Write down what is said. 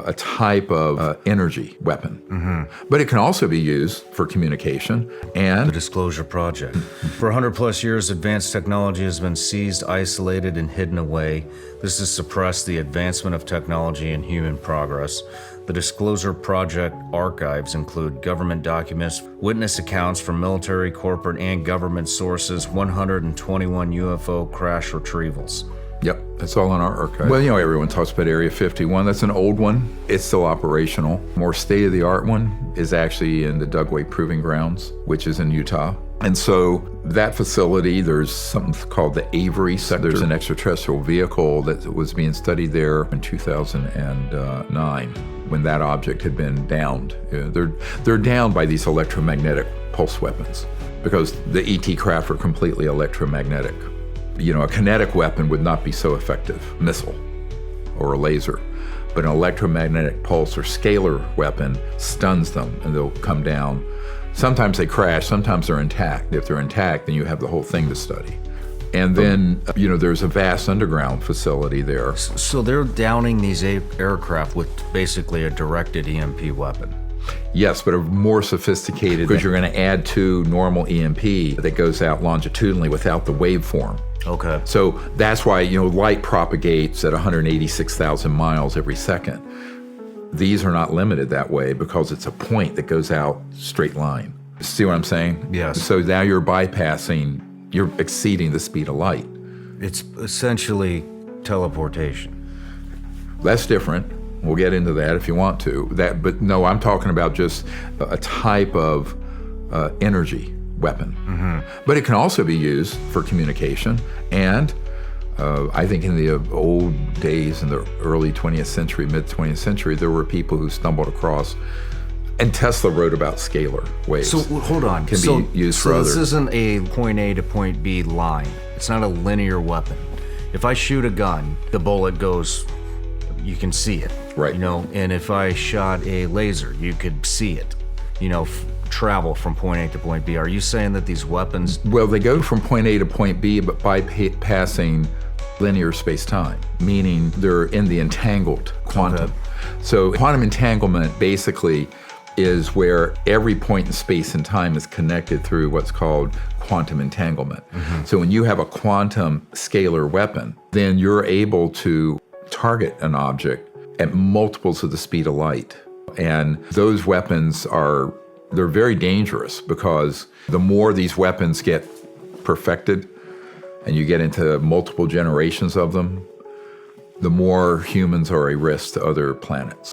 a type of energy weapon. But it can also be used for communication and The Disclosure Project. For 100 plus years, advanced technology has been seized, isolated, and hidden away. This has suppressed the advancement of technology and human progress. The Disclosure Project archives include government documents, witness accounts from military, corporate, and government sources, 121 UFO crash retrievals. Yep, that's all in our archive. Well, everyone talks about Area 51. That's an old one. It's still operational. More state-of-the-art one is actually in the Dugway Proving Grounds, which is in Utah. And so that facility, there's something called the Avery Sector. There's an extraterrestrial vehicle that was being studied there in 2009 when that object had been downed. They're downed by these electromagnetic pulse weapons because the ET craft are completely electromagnetic. A kinetic weapon would not be so effective, missile or a laser, but an electromagnetic pulse or scalar weapon stuns them and they'll come down. Sometimes they crash, sometimes they're intact. If they're intact, then you have the whole thing to study. And then, there's a vast underground facility there. So they're downing these aircraft with basically a directed EMP weapon. Yes, but a more sophisticated, because you're going to add to normal EMP that goes out longitudinally without the waveform. Okay. So that's why, light propagates at 186,000 miles every second. These are not limited that way because it's a point that goes out straight line. See what I'm saying? Yes. So now you're exceeding the speed of light. It's essentially teleportation. That's different. We'll get into that if you want to. But no, I'm talking about just a type of energy weapon. But it can also be used for communication. And I think in the old days, in the early 20th century, mid 20th century, there were people who stumbled across, and Tesla wrote about scalar waves. So hold on. Can be used for other. This isn't a point A to point B line. It's not a linear weapon. If I shoot a gun, the bullet goes, you can see it. Right. And if I shot a laser, you could see it, travel from point A to point B. Are you saying that these weapons... Well, they go from point A to point B, but bypassing linear space-time, meaning they're in the entangled quantum. Okay. So quantum entanglement basically is where every point in space and time is connected through what's called quantum entanglement. So when you have a quantum scalar weapon, then you're able to target an object at multiples of the speed of light. And those weapons they're very dangerous because the more these weapons get perfected and you get into multiple generations of them, the more humans are a risk to other planets.